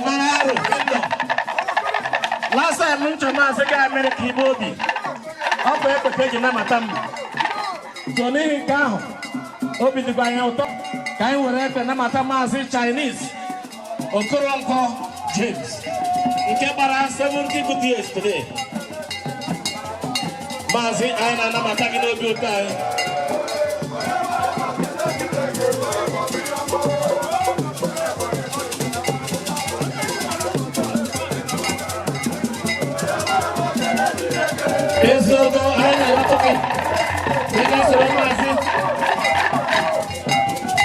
Mazi, Mazi, last time I went to Mazi, I made a keyboard. I'll pay the page in Namatam. Johnny Cow, Obi the Bayoto, Kai Wurek and Namatamazi Chinese, Okoronko James. He came around 70 good years today. Mazi, I am not attacking no good time. Yes, go, I know okay. Because of Mazi.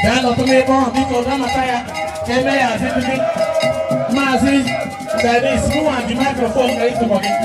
Then to me, because I'm a tire. Can I ask anything? Mazi, that is who and the microphone ready to forget.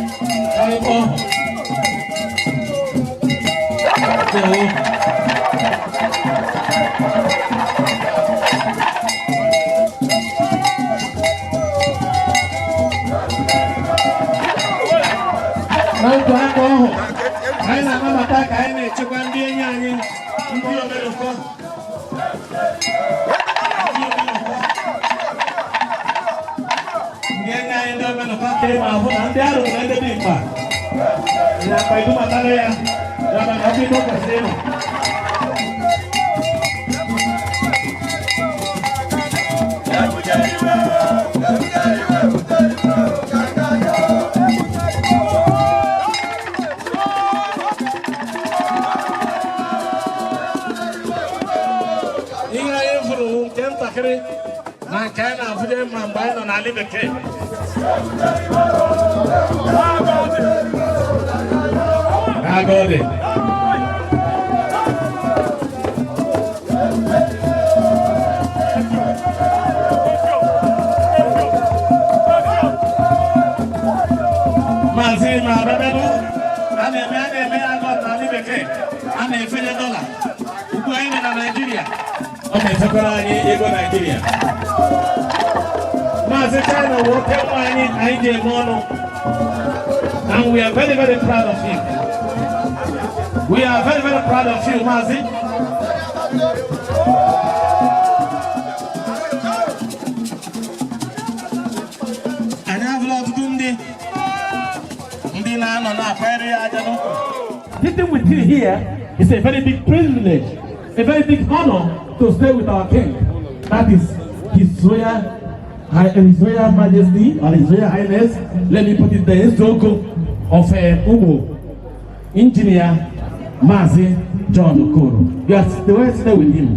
And we are very, very proud of him. We are very, very proud of you, Mazi. And I have a lot to do. Sitting with you here is a very big privilege, a very big honor to stay with our king. That is His Royal Majesty or His Royal Highness. Let me put it there. His logo of Umo Engineer Mazi John Okoro. You are the way to stay with him.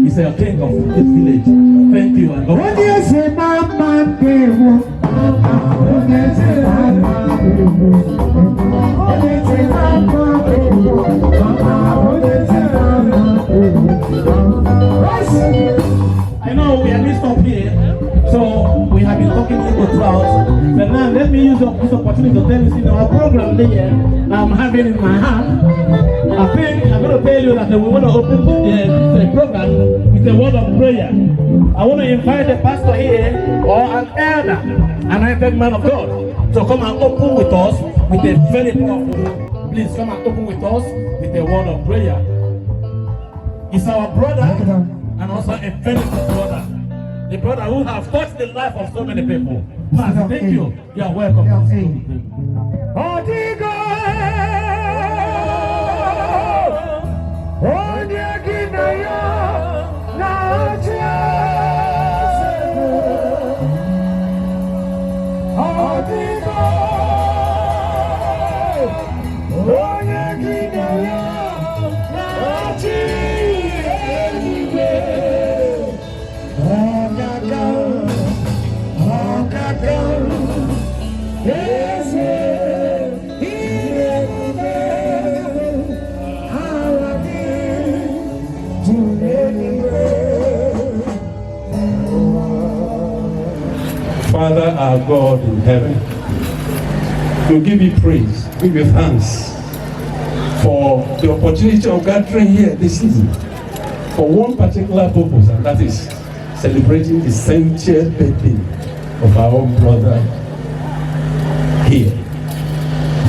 He's a king of this village. Thank you. And what do you say, Mama? I know we are mixed up here, so we have been talking to throughout. But now let me me use this opportunity to tell you, our program there I'm having in my hand. I think I'm going to tell you that we want to open the program with a word of prayer. I want to invite the pastor here or an elder, an anointed man of God, to come and open with us with a very powerful. Please come and open with us with a word of prayer. He's our brother and also a very good brother. The brother who has touched the life of so many people. Mazi, thank you. You are welcome. Father, our God in heaven, we give you praise, we give you thanks for the opportunity of gathering here this evening for one particular purpose, and that is celebrating the 70th birthday of our own brother here.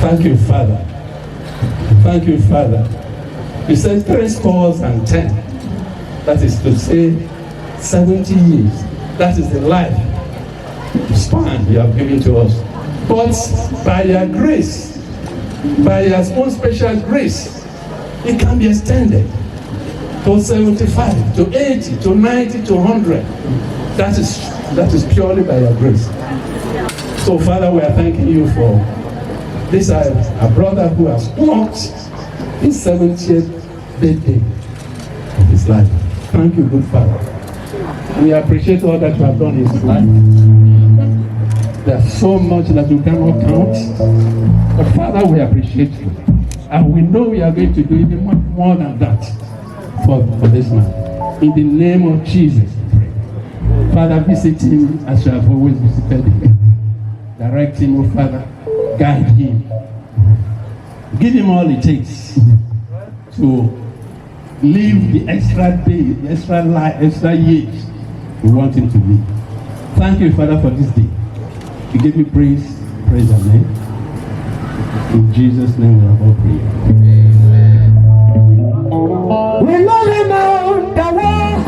Thank you, Father. Thank you, Father. You said 10. That is to say 70 years. That is the life span you have given to us. But by your grace, by your own special grace, it can be extended to 75, to 80, to 90, to 100. That is purely by your grace. So, Father, we are thanking you for this, a brother who has clocked his 70th birthday of his life. Thank you, good Father. We appreciate all that you have done in his life. There's so much that you cannot count. But Father, we appreciate you. And we know we are going to do even much more than that for this man. In the name of Jesus, Father, visit him as you have always visited him. Direct him, oh Father. Guide him. Give him all it takes to live the extra day, the extra life, extra years we want him to live. Thank you, Father, for this day. You give me praise your name. In Jesus' name we are all praying. We love him out, the world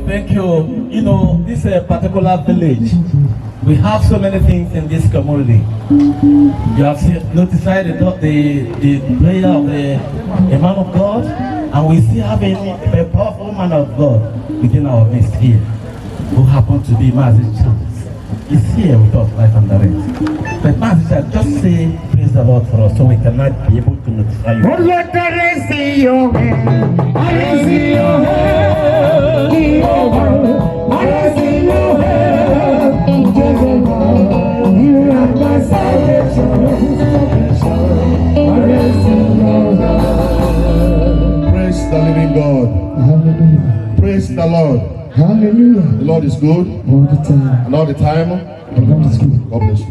Thank you. You know, this particular village, we have so many things in this community. You have noticed the prayer of a man of God, and we still have a powerful man of God within our midst here, who happens to be Mazi. He's here with us, life and direct. But Mazi, just say praise the Lord for us, so we cannot be able to notify you. Oh, let us see your hand. I see your hand. I see your hand. You are my salvation. Praise the living God. Hallelujah. Praise the Lord. Hallelujah. The Lord is good. All the time. And all the time. And God is good. God bless you.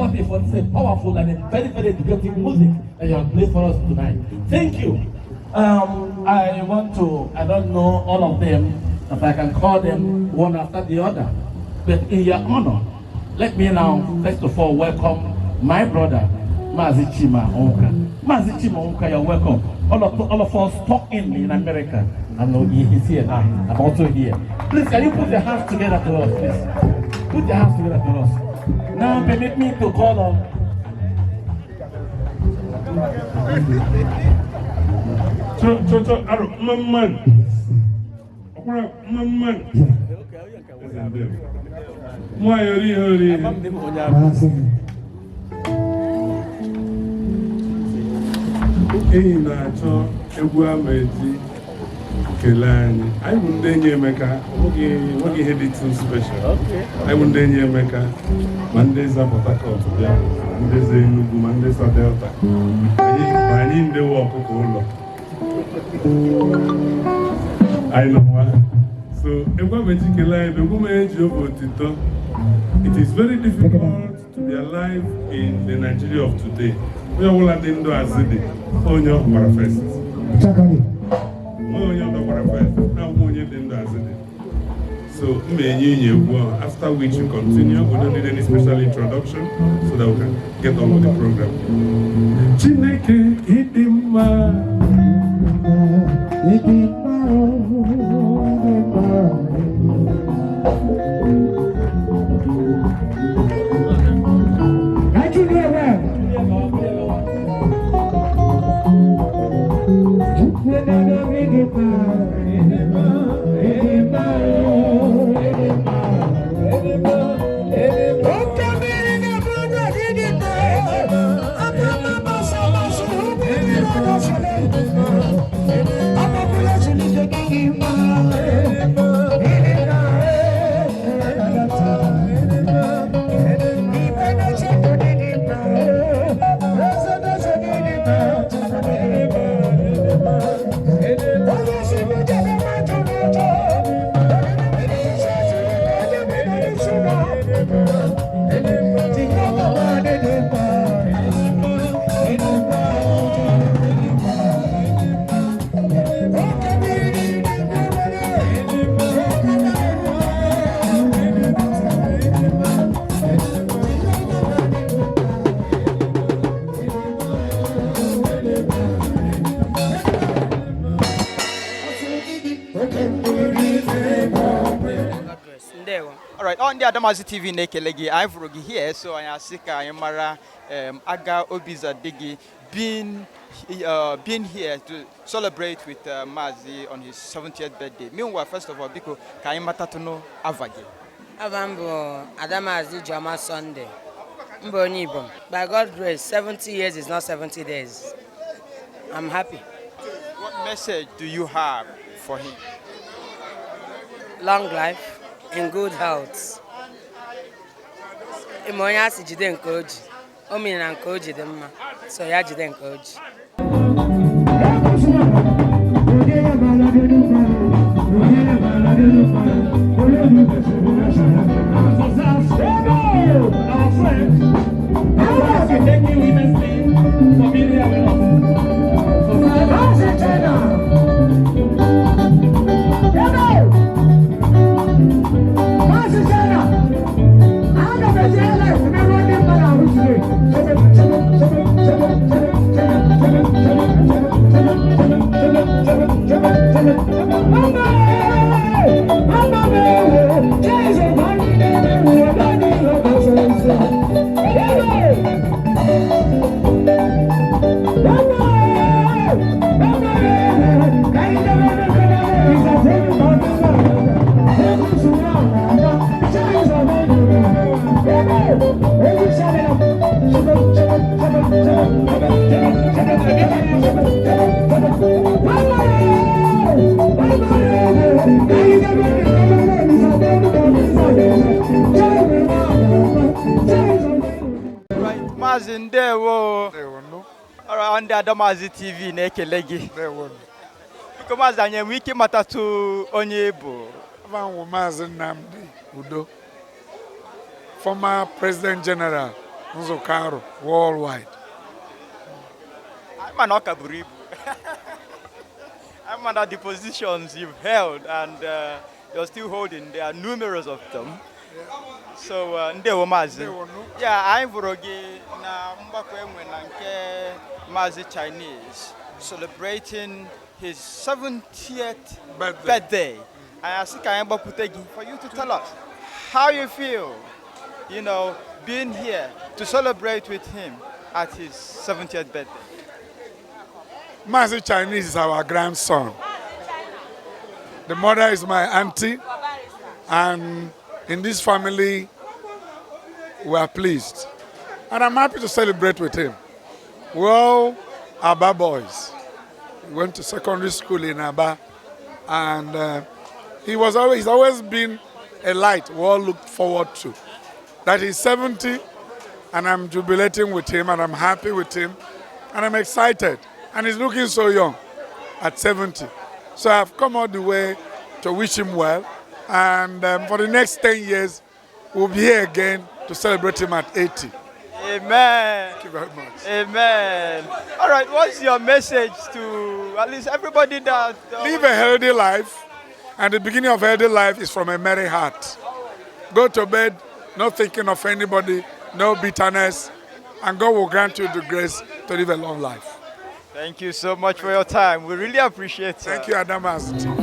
clapping for this powerful and a very, very educative music that you have played for us tonight. Thank you. I don't know all of them, if I can call them one after the other. But in your honor, let me now, first of all, welcome my brother, Mazi Onka. Mazi Onka, you're welcome. All of us talk in America. I know he's here now. I'm also here. Please, can you put your hands together to us, please? Put your hands together to us. Now, permit me to call on. Kelani. I wouldn't dare Mecca. What he did too special. I wouldn't dare Mecca. Mondays are Potako. Mondays are Nugu. Mondays are Delta. I need the walk of I know why. So, if I make a line, the woman it is very difficult to be alive in the Nigeria of today. We are all at the Indo Azidi. On your manifest. So, after which you continue, we don't need any special introduction so that we can get on with the program. Chineke idima. Alright, on the Adamazi TV nekelegi, I've rogi here, so I asika Yamara Aga Obiza Digi being here to celebrate with Mazi on his 70th birthday. Meanwhile, first of all, Biko Kaimata to know Avagi. Avambo Adamazi Jama Sunday. Mbonibo. By God's grace, 70 years is not 70 days. I'm happy. What message do you have for him? Long life, in good health. Imonya si jide nkoji. Omi na nkoji dị mma. So ya jide nkoji. Mazi ndewo. On the Adamazi TV nekelegi. Because Mazi anye wiki matatu onye ebo. Mazi Namdi Udo, former President General Nzukaro worldwide. I'm an Okaburibu. I'm under the positions you've held and you're still holding. There are numerous of them. So, Ndewo Mazi. Yeah, I'm Vurogi na Mbakwe Nanke Mazi Chinese, celebrating his 70th birthday. I ask for you to tell us how you feel, you know, being here to celebrate with him at his 70th birthday. Mazi Chinese is our grandson. The mother is my auntie, and in this family, we are pleased. And I'm happy to celebrate with him. We all Aba boys. We went to secondary school in Aba, and he's always been a light we all looked forward to. That he's 70, and I'm jubilating with him, and I'm happy with him, and I'm excited. And he's looking so young at 70. So I've come all the way to wish him well. And for the next 10 years, we'll be here again to celebrate him at 80. Amen. Thank you very much. Amen. All right, what's your message to at least everybody that... Live a healthy life. And the beginning of a healthy life is from a merry heart. Go to bed, not thinking of anybody, no bitterness. And God will grant you the grace to live a long life. Thank you so much for your time. We really appreciate it. Thank you, Adamazi TV.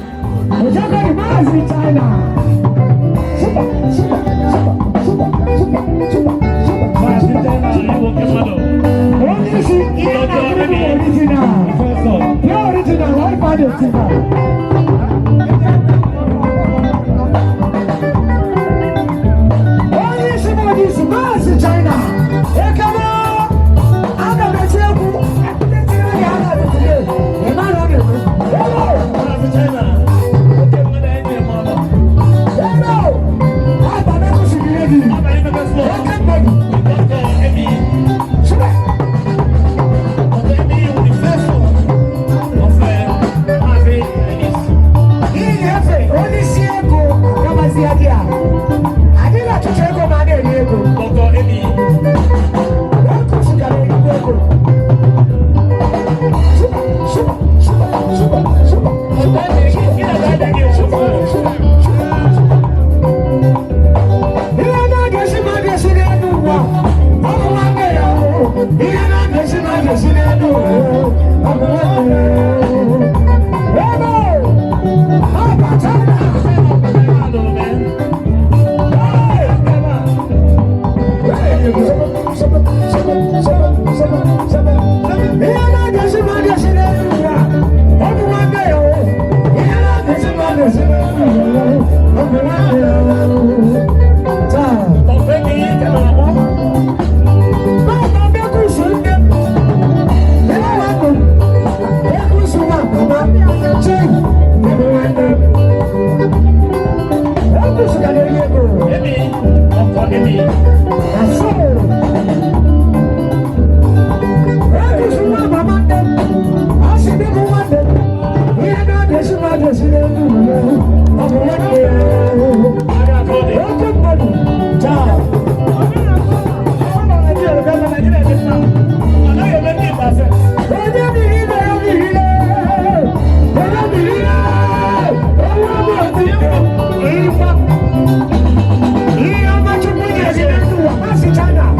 China.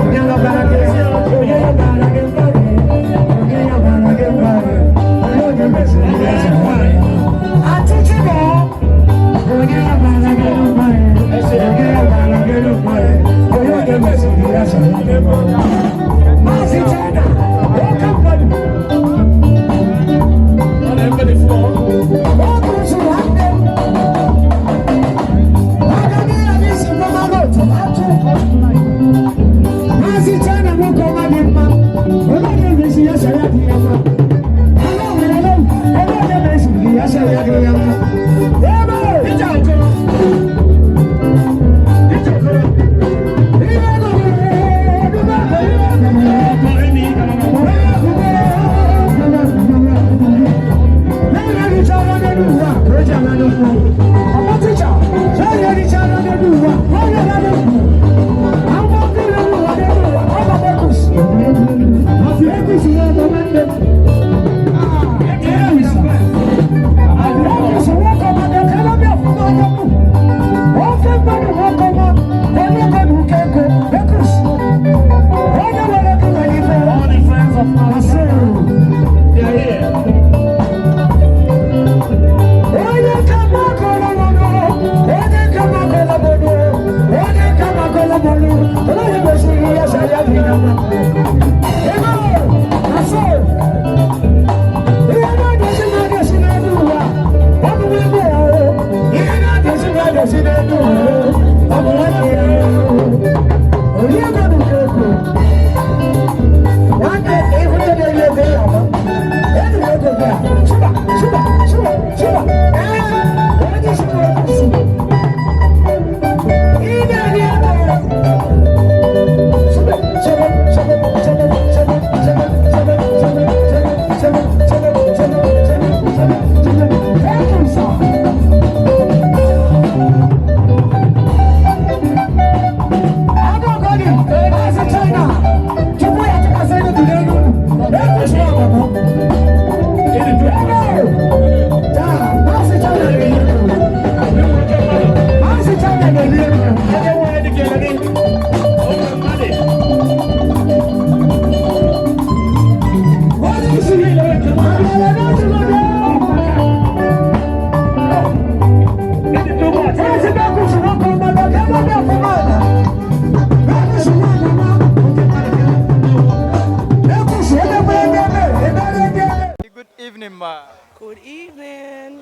Good evening.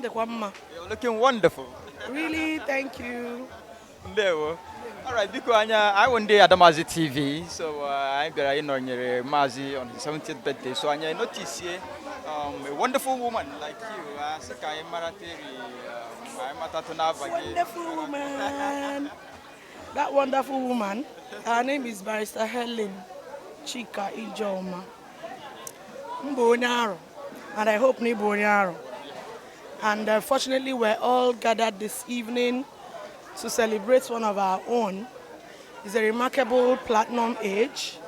You're looking wonderful. Really, thank you. All right, because I want the Adamazi TV, so I'm very on Mazi on his 70th birthday. So I notice here a wonderful woman like you. Wonderful woman. That wonderful woman, her name is Barrister Helen Chika Ijoma. And I hope Nibonyaro. And fortunately, we're all gathered this evening to celebrate one of our own. It's a remarkable platinum age,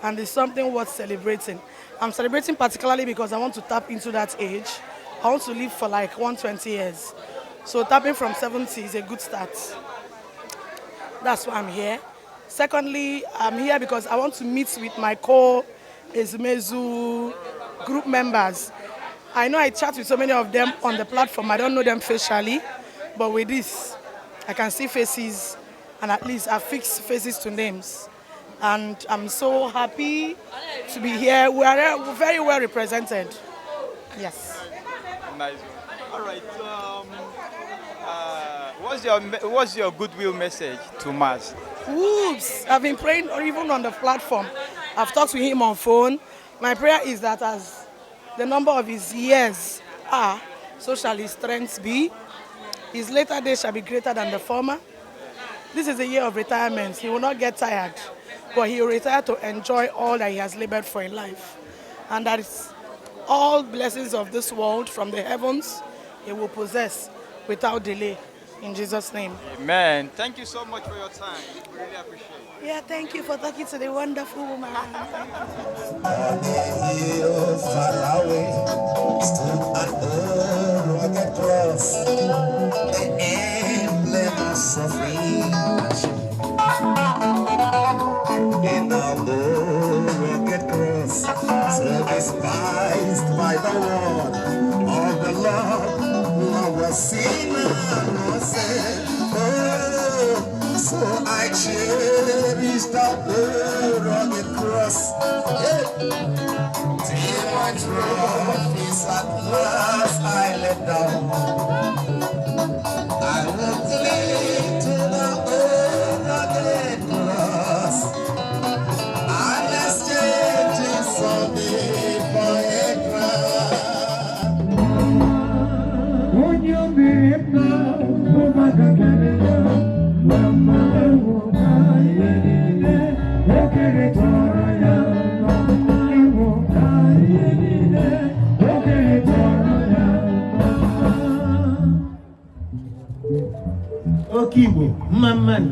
and it's something worth celebrating. I'm celebrating particularly because I want to tap into that age. I want to live for like 120 years. So tapping from 70 is a good start. That's why I'm here. Secondly, I'm here because I want to meet with my co-Ezumezu group members. I know I chat with so many of them on the platform. I don't know them facially, but with this, I can see faces, and at least I fix faces to names. And I'm so happy to be here. We are very well represented. Yes. Nice. All right. What's your goodwill message to Mazi? Oops. I've been praying even on the platform. I've talked to him on phone. My prayer is that as the number of his years are, so shall his strength be. His later days shall be greater than the former. This is a year of retirement. He will not get tired, but he will retire to enjoy all that he has labored for in life. And that is all blessings of this world from the heavens he will possess without delay. In Jesus' name. Amen. Thank you so much for your time. We really appreciate it. Yeah, thank you for talking to the wonderful woman. Far away, stood an old rugged cross, the emblem of suffering. In a old rugged cross, so despised by the world, all the Lord was seen and was said. So I cherished that rugged cross, till my trophies at last I let down. I will cling to the old rugged cross, unless changing someday for a crown. Would you be proud of my Okibo, Mamman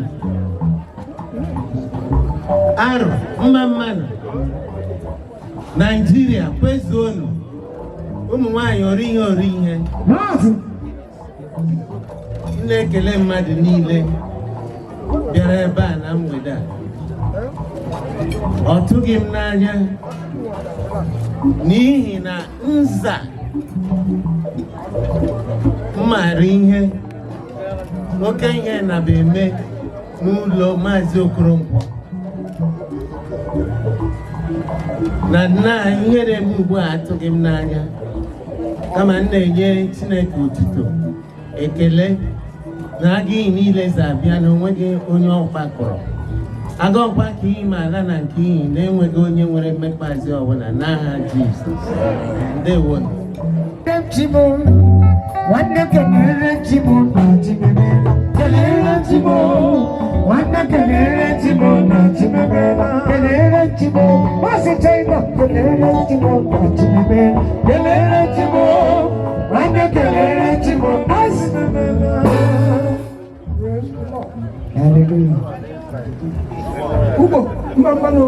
Aro, Mamman Nigeria, Pezonu Umuwayo Ring Nekele Madinile Bịara na mgbede a ọ tụghị m n'anya n'ihi na nza mara ihe oke ihe na-eme n'ụlọ Mazi Okoronkwo na ihere m ugbu a atụghị m n'anya kama m na-enye Chineke otuto ekele na agịghị niile zabịa na onweghị onye ọkpa kọrọ agọkwa ka iyi ma ala na nke iyi na-enweghị onye nwere mmekpazi ọbụla n'aha Jizọs. Ndewo. Wanda kelele chibo na chibebe, kelele chibo. Wanda kelele chibo na chibebe, kelele chibo. Masi chaiba, kelele chibo na chibebe, kelele chibo. Wanda kelele chibo na chibebe. Hallelujah. Ubo, mamano.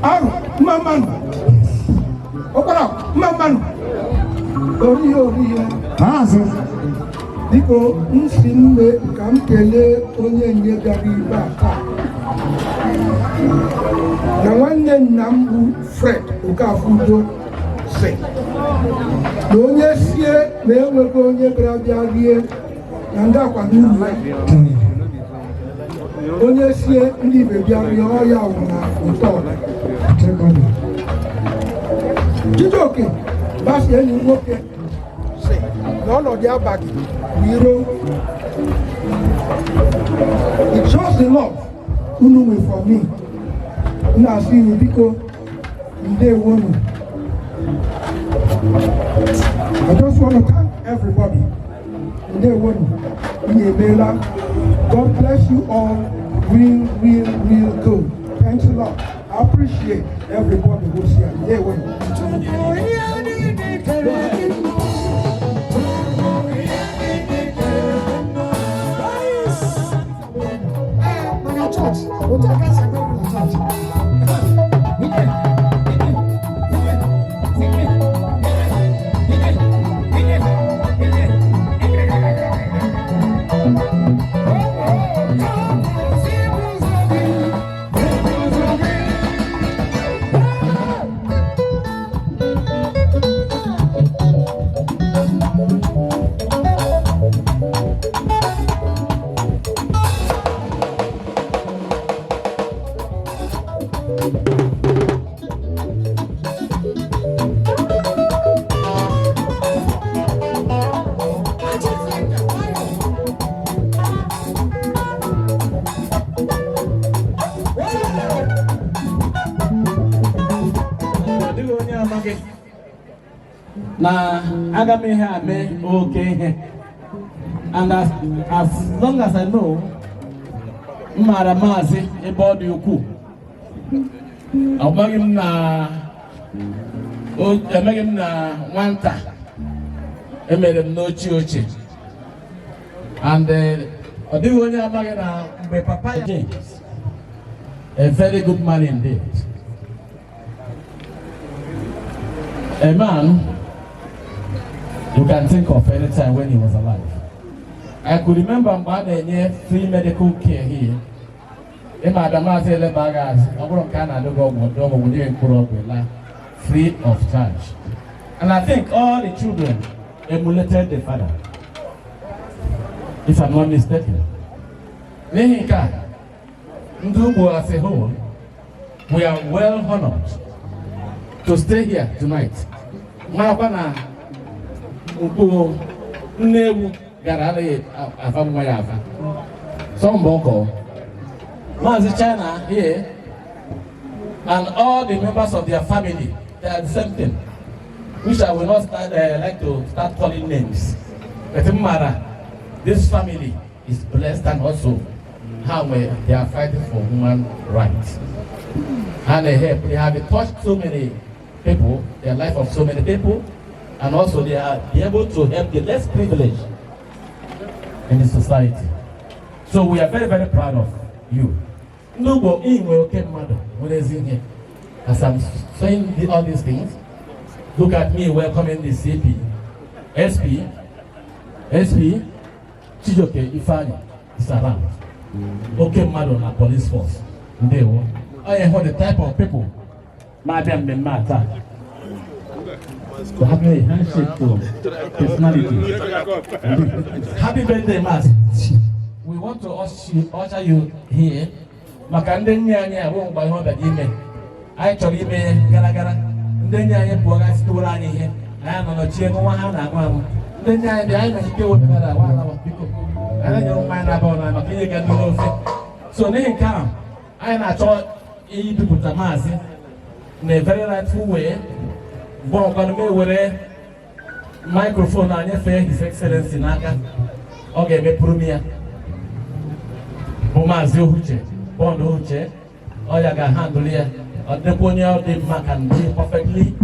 Aru, mamano. Okara, mamano. Oriyo. Mazi. Diko, nsimbe kamkele onye nye gari baka. Na nwanne nna m bụ Fred Okafudo si na onye sie na enweghị onye bịara bịa rie na ndị akwado ụlọ onye sie ndị ibe bịa rie ọya wụ na ụtọ Chijioke basi enyi nwoke si na ọnọdụ abaghị n'iro it shows the love unu nwe for me na-asị unu biko ndewonu. I just want to thank everybody. Ndewonu Nyebela. God bless you all real good. Thanks a lot. I appreciate everybody who's here. Ndewonu. Na aga m ihe ame oke ihe, and as long as I know mmara Mazi ebe ọ dị ukwuu, emeghị m na nwata emere m n'ochie and ọ dịghị onye amaghị na mgbe papa James, a very good man indeed, a man you can think of any time when he was alive. I could remember when free medical care here. In Adamazi free of charge. And I think all the children emulated the father, if I'm not mistaken. Nehika, Ndubu as a whole, we are well honored to stay here tonight. Upo Nebu Garale Afamwayava. Some Boko Mazi China here and all the members of their family, they are the same thing. Which I will not like to start calling names. But this family is blessed, and also how they are fighting for human rights. And they have touched so many people, the life of so many people. And also they are able to help the less privileged in the society. So we are very, very proud of you. As I'm saying all these things, look at me welcoming the CP, SP, Chijioke Ifani is around. Okay, madam, a police force. They I heard the type of people. Madam, the matter. to have a handshake to personality. Happy birthday, Mazi. We want to usher you here. Makandenya nya won't buy one ime. I told him gara. Ndenya nya poga stura ni here. I am on a chair one hand and one. Ndenya nya I must go with another one of people. I don't mind about I'm a kid and do so they come. I thought you people to Mazi in a very rightful way. Bon, quand on met le microphone en effet, His Excellency Naka. Ok, mais premier. Bon, Mazi Huche. Bon, Huche. Oh, you can handle it. The pony out the Mac can do perfectly.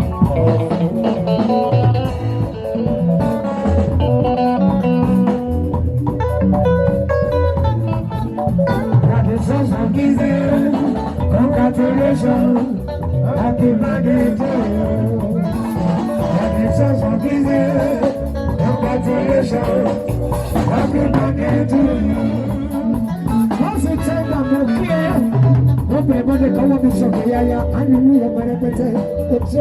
Congratulations, happy birthday to you. Congratulations, happy birthday to you. Once you take them, okay. Hope everybody come up with some yaya and you know what I'm going to say. Don't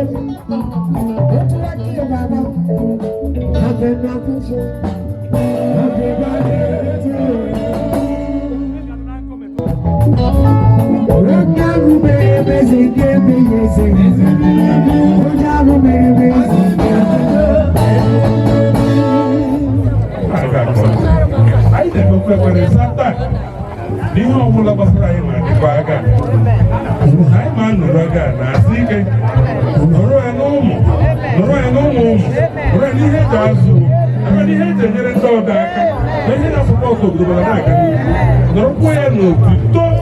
you like your Baba? Happy birthday to you. I never when it's not that. The whole of us crying like a baga. I'm on the raga, I think. No, already hate us. Already hate the general dark. Then you're not supposed to do that. No way, no, to talk.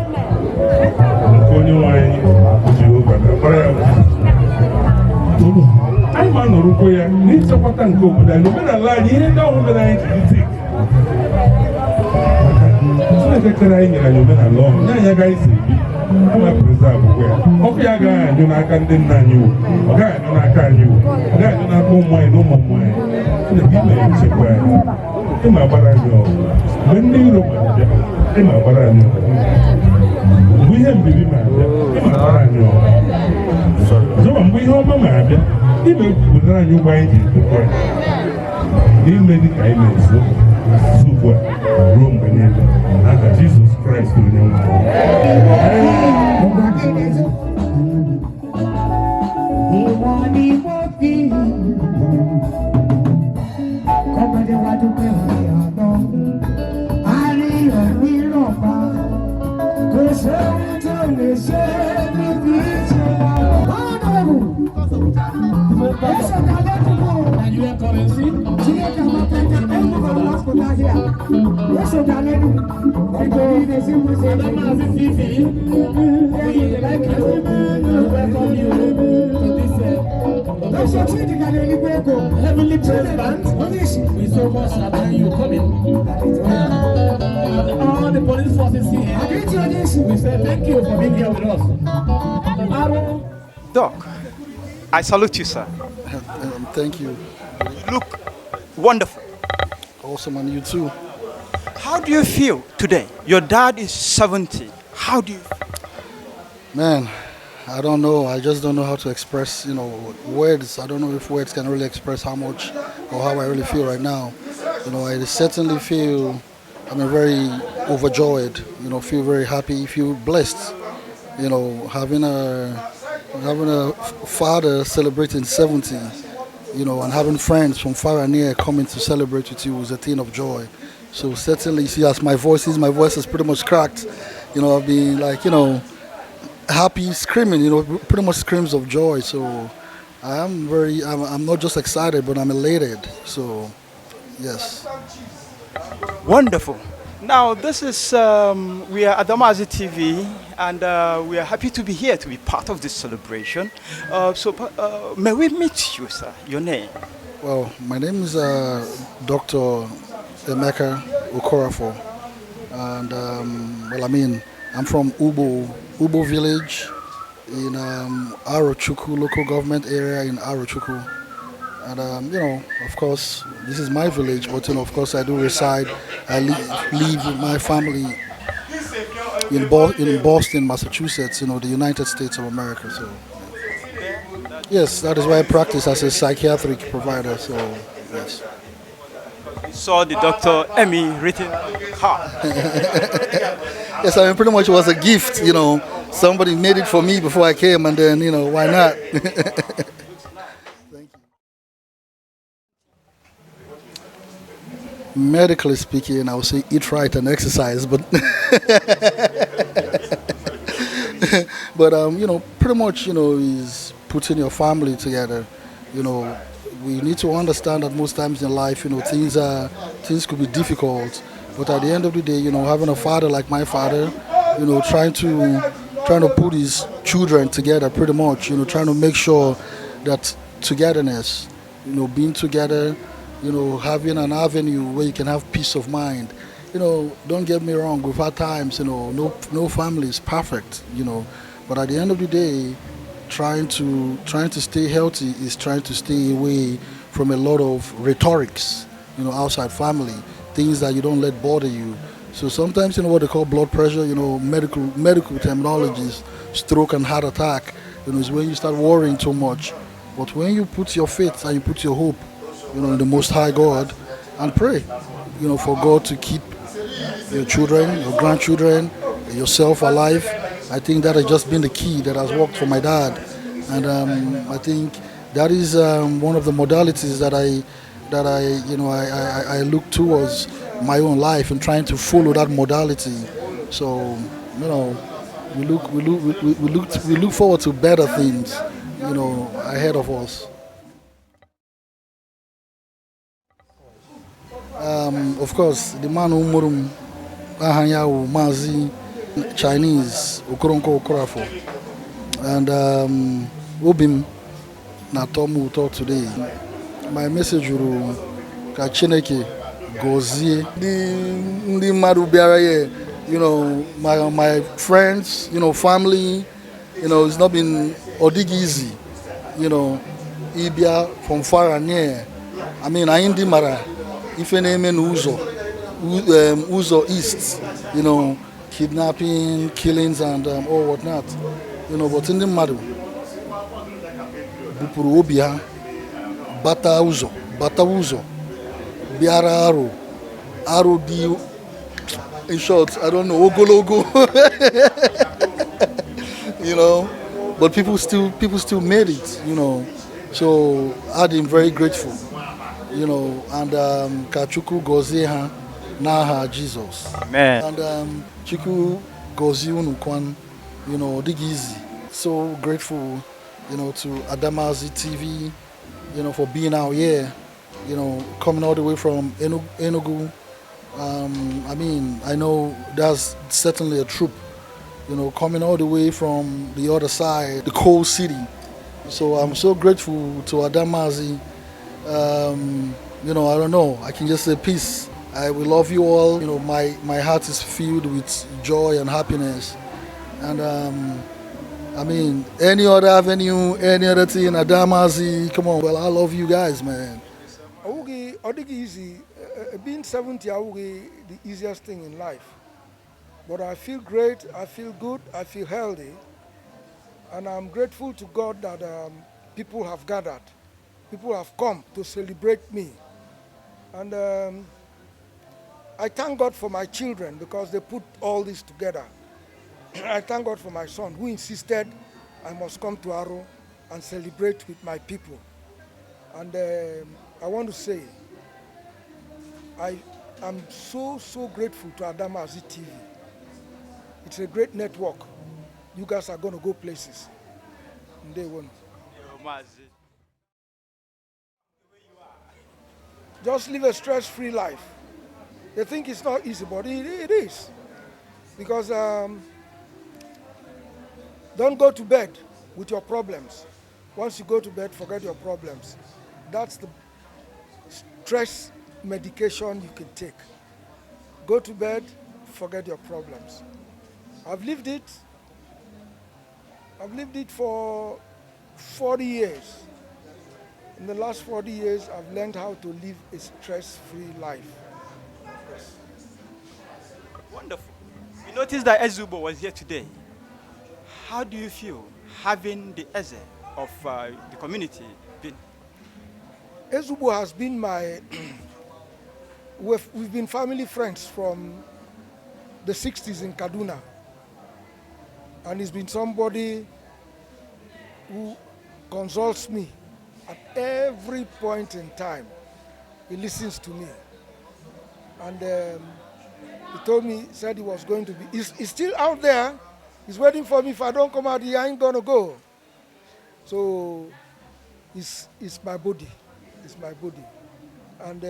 I'm on the Rukoya, needs a pattern go, but I know when I lie, he ain't down when I take. So I get crying and you men alone. Now, you guys say, I'm a preserve. Okay, I got you, I can't deny you. Okay, I can't you. I got no more, no more. So the people in Chicago, in my barrage, when they look in my barrage. We have baby man. So we have a man. Even without you buying it, he made it kindness. Super room beneath and Jesus Christ to you. Nigerian currency. Adamazi TV. We like you. Welcome you to this heavenly president. We so much admire you coming. All the police forces here. We say thank you for being here with us. Doc, I salute you, sir. Thank you. You look wonderful. Awesome, and you too. How do you feel today? Your dad is 70. How do you feel? Man, I don't know. I just don't know how to express, words. I don't know if words can really express how much or how I really feel right now. I certainly feel, very overjoyed, feel very happy, feel blessed, having a father celebrating 70, and having friends from far and near coming to celebrate with you was a thing of joy. So certainly, see, as my voice is pretty much cracked. I've been happy, screaming, pretty much screams of joy. So I'm not just excited, but I'm elated. So, yes. Wonderful. Now, this is, we are Adamazi TV, and we are happy to be here to be part of this celebration. May we meet you, sir? Your name? Well, my name is Dr. Emeka Okorafo, and I'm from Ubo village in Arochukwu local government area in Arochukwu. And of course, this is my village, but of course I do reside. I live with my family in Boston, Massachusetts. The United States of America. So. Yes, that is why I practice as a psychiatric provider. So, yes. Saw the doctor Emmy written card. Yes, I mean, pretty much it was a gift, you know. Somebody made it for me before I came, and then, you know, why not? Thank you. Medically speaking, I would say eat right and exercise, but but you know, pretty much, you know, is putting your family together. You know, we need to understand that most times in life, you know, things could be difficult, but at the end of the day, you know, having a father like my father, you know, trying to put his children together, pretty much, you know, trying to make sure that togetherness, you know, being together, you know, having an avenue where you can have peace of mind. You know, don't get me wrong, we've had times, you know, no family is perfect, you know, but at the end of the day, trying to stay healthy is trying to stay away from a lot of rhetorics, you know, outside family, things that you don't let bother you. So sometimes, you know, what they call blood pressure, you know, medical terminologies, stroke and heart attack, you know, is when you start worrying too much. But when you put your faith and you put your hope, you know, in the Most High God, and pray, you know, for God to keep your children, your grandchildren, yourself alive. I think that has just been the key that has worked for my dad, and I think that is one of the modalities that I look towards my own life and trying to follow that modality. So, you know, we look forward to better things, you know, ahead of us. Of course, the man who murum ahanyawu Mazi, Chinese Okoronko Okorafo, and Obim na tomu talk today. My message will ka Chineke gozie ndi mmadụ bịara here, you know, my friends, you know, family, you know, it's not been easy, you know, ibia from far and near. I mean, I ndi mara ife na-eme Uzo East, you know, kidnapping, killings, and all whatnot, you know, but in the madu, bupuru obia, bata uzo, biara aro di, in short, I don't know, ogologo, you know, but people still made it, you know, so I'm very grateful, you know, and Arochukwu gozie ha n'aha Jesus. Amen. And Chukwu gozie unu kwan, you know, dig easy. So grateful, you know, to Adamazi TV, you know, for being out here, you know, coming all the way from Enugu. I mean, I know that's certainly a troop, you know, coming all the way from the other side, the cold city. So I'm so grateful to Adamazi. You know, I don't know, I can just say peace. I will love you all. You know, my heart is filled with joy and happiness. And I mean, any other avenue, any other thing, Adamazi, come on. Well, I love you guys, man. Easy. Being 70, the easiest thing in life. But I feel great, I feel good, I feel healthy. And I'm grateful to God that people have gathered. People have come to celebrate me. And I thank God for my children because they put all this together. I thank God for my son who insisted I must come to Aro and celebrate with my people. And I want to say, I am so grateful to Adamazi TV. It's a great network. You guys are going to go places. And they won't. Just live a stress-free life. They think it's not easy, but it is. Because don't go to bed with your problems. Once you go to bed, forget your problems. That's the stress medication you can take. Go to bed, forget your problems. I've lived it for 40 years. In the last 40 years, I've learned how to live a stress-free life. Yes. Wonderful. We noticed that Ezubo was here today. How do you feel having the Eze of the community been? Ezugbo has been my, we've been family friends from the 60s in Kaduna. And he's been somebody who consults me at every point in time. He listens to me. And he told me, said he was going to be, he's still out there. He's waiting for me. If I don't come out here, I ain't gonna go. So it's my body. It's my body. And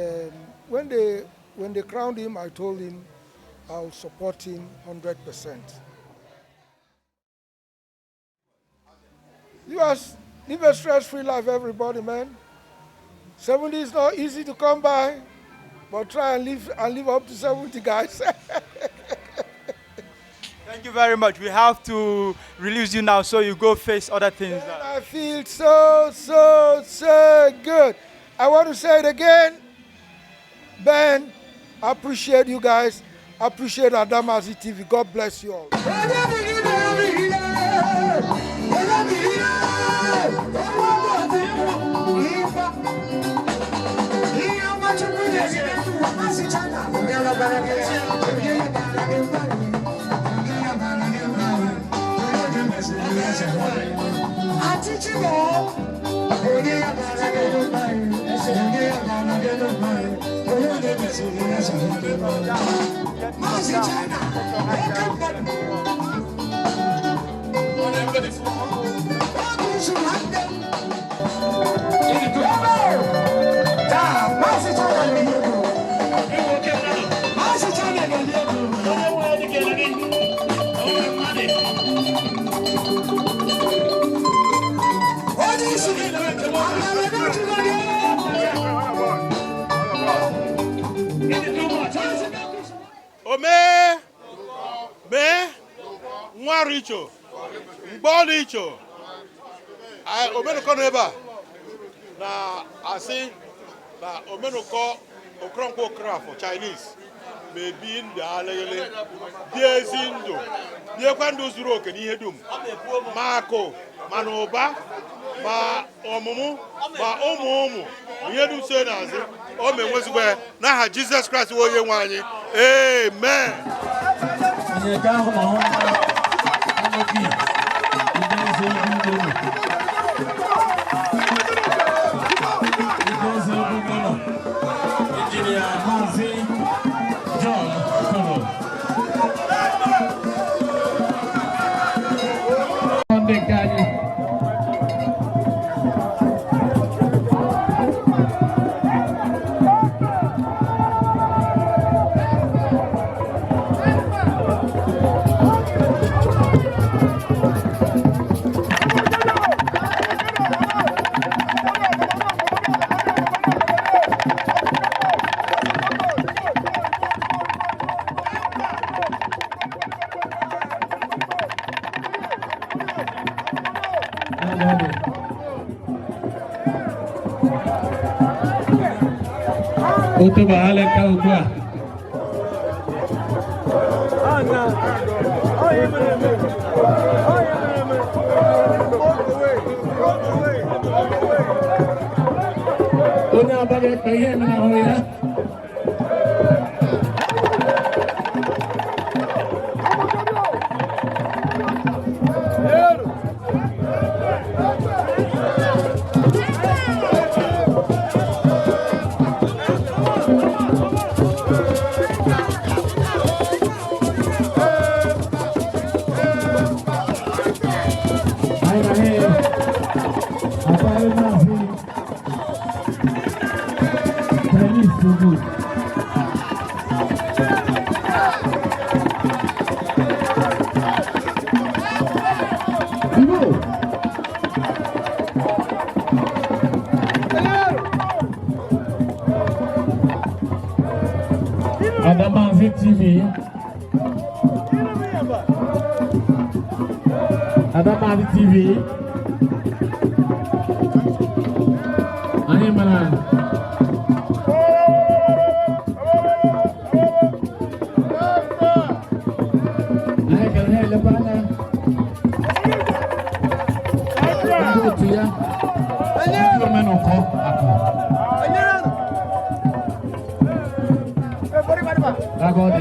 when they crowned him, I told him I'll support him 100%. You guys live a stress-free life, everybody, man. 70 is not easy to come by, but try and live up to 70, guys. Thank you very much. We have to release you now so you go face other things. Man, I feel so good. I want to say it again. Ben, I appreciate you guys. I appreciate Adamazi TV. God bless you all. Richo, Mbolicho. I Omenoko neba. Na asi na Omenoko Okronko craft for Chinese. Maybe in the Alegele. Dear Zindo. Dear Quando Zuroke, Nihedum. Marco, Manoba, Ma Omomu, Ma Omomu. Yedu Senazi. Ome was where now Jesus Christ was your one. Amen. Mazi, Adamazi TV. Adamazi TV.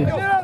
Everybody.